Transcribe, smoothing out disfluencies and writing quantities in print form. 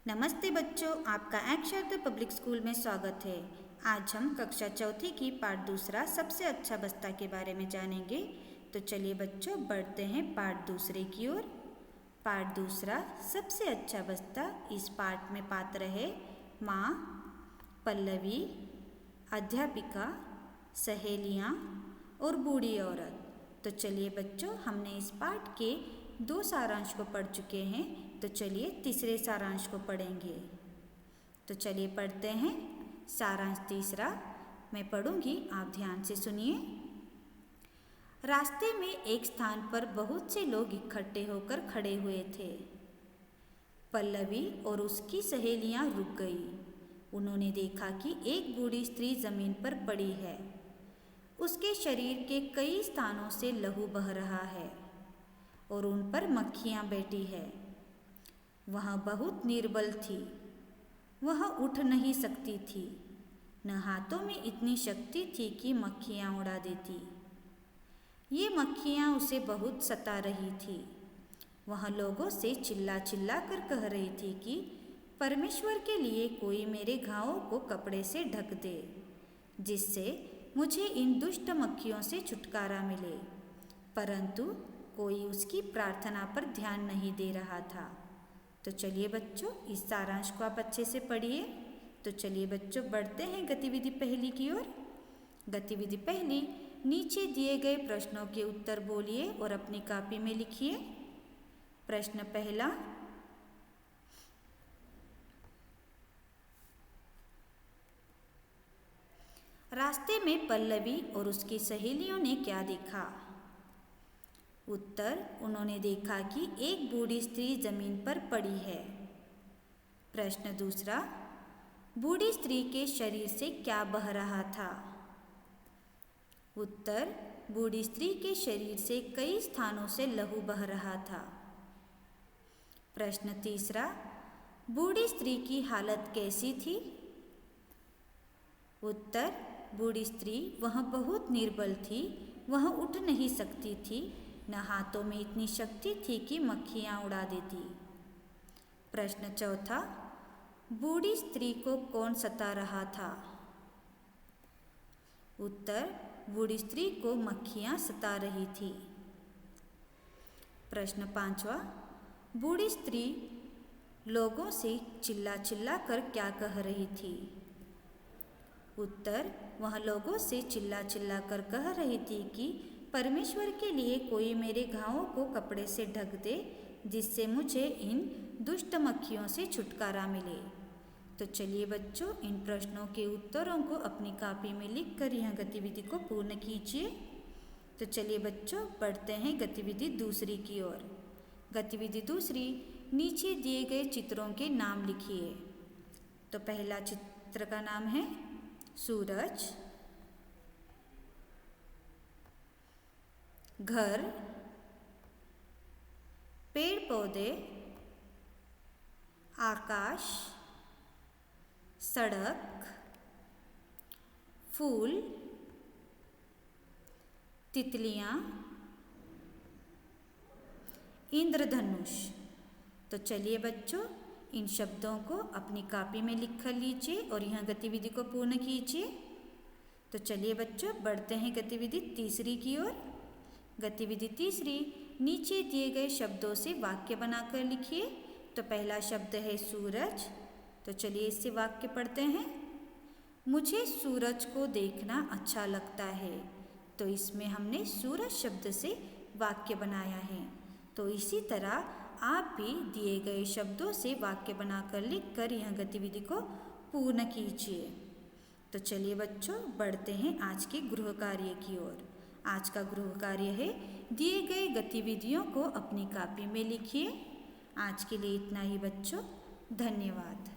नमस्ते बच्चों, आपका एक शब्द पब्लिक स्कूल में स्वागत है। आज हम कक्षा चौथी की पाठ दूसरा सबसे अच्छा बस्ता के बारे में जानेंगे। तो चलिए बच्चों, बढ़ते हैं पाठ दूसरे की ओर। पाठ दूसरा सबसे अच्छा बस्ता। इस पाठ में पात्र है माँ, पल्लवी, अध्यापिका, सहेलियाँ और बूढ़ी औरत। तो चलिए बच्चों, हमने इस पाठ के 2 सारांश को पढ़ चुके हैं। तो चलिए तीसरे सारांश को पढ़ेंगे। तो चलिए पढ़ते हैं सारांश तीसरा। मैं पढ़ूंगी, आप ध्यान से सुनिए। रास्ते में एक स्थान पर बहुत से लोग इकट्ठे होकर खड़े हुए थे। पल्लवी और उसकी सहेलियां रुक गई। उन्होंने देखा कि एक बूढ़ी स्त्री जमीन पर पड़ी है। उसके शरीर के कई स्थानों से लहू बह रहा है और उन पर मक्खियां बैठी है। वह बहुत निर्बल थी। वह उठ नहीं सकती थी। न हाथों में इतनी शक्ति थी कि मक्खियां उड़ा देती। ये मक्खियां उसे बहुत सता रही थी। वह लोगों से चिल्ला चिल्ला कर कह रही थी कि परमेश्वर के लिए कोई मेरे घावों को कपड़े से ढक दे, जिससे मुझे इन दुष्ट मक्खियों से छुटकारा मिले। परंतु कोई उसकी प्रार्थना पर ध्यान नहीं दे रहा था। तो चलिए बच्चों, इस सारांश को आप अच्छे से पढ़िए। तो चलिए बच्चों, बढ़ते हैं गतिविधि पहली की ओर। गतिविधि पहली, नीचे दिए गए प्रश्नों के उत्तर बोलिए और अपनी कॉपी में लिखिए। प्रश्न पहला, रास्ते में पल्लवी और उसकी सहेलियों ने क्या देखा? उत्तर, उन्होंने देखा कि एक बूढ़ी स्त्री जमीन पर पड़ी है। प्रश्न दूसरा, बूढ़ी स्त्री के शरीर से क्या बह रहा था? उत्तर, बूढ़ी स्त्री के शरीर से कई स्थानों से लहू बह रहा था। प्रश्न तीसरा, बूढ़ी स्त्री की हालत कैसी थी? उत्तर, बूढ़ी स्त्री वह बहुत निर्बल थी। वह उठ नहीं सकती थी। न हाथों में इतनी शक्ति थी कि मक्खियां उड़ा देती। प्रश्न चौथा, बूढ़ी स्त्री को कौन सता रहा था? उत्तर, बूढ़ी स्त्री को मक्खियां सता रही थी। प्रश्न पांचवा, बूढ़ी स्त्री लोगों से चिल्ला चिल्ला कर क्या कह रही थी? उत्तर, वह लोगों से चिल्ला चिल्ला कर कह रही थी कि परमेश्वर के लिए कोई मेरे घावों को कपड़े से ढक दे, जिससे मुझे इन दुष्ट मक्खियों से छुटकारा मिले। तो चलिए बच्चों, इन प्रश्नों के उत्तरों को अपनी कॉपी में लिखकर यह गतिविधि को पूर्ण कीजिए। तो चलिए बच्चों, बढ़ते हैं गतिविधि दूसरी की ओर। गतिविधि दूसरी, नीचे दिए गए चित्रों के नाम लिखिए। तो पहला चित्र का नाम है सूरज, घर, पेड़ पौधे, आकाश, सड़क, फूल, तितलियां, इंद्रधनुष। तो चलिए बच्चों, इन शब्दों को अपनी कॉपी में लिख कर लीजिए और यह गतिविधि को पूर्ण कीजिए। तो चलिए बच्चों, बढ़ते हैं गतिविधि तीसरी की ओर। गतिविधि तीसरी, नीचे दिए गए शब्दों से वाक्य बनाकर लिखिए। तो पहला शब्द है सूरज। तो चलिए इससे वाक्य पढ़ते हैं। मुझे सूरज को देखना अच्छा लगता है। तो इसमें हमने सूरज शब्द से वाक्य बनाया है। तो इसी तरह आप भी दिए गए शब्दों से वाक्य बनाकर लिखकर यह गतिविधि को पूर्ण कीजिए। तो चलिए बच्चों, बढ़ते हैं आज के गृह कार्य की ओर। आज का गृह कार्य है, दिए गए गतिविधियों को अपनी कॉपी में लिखिए। आज के लिए इतना ही बच्चों, धन्यवाद।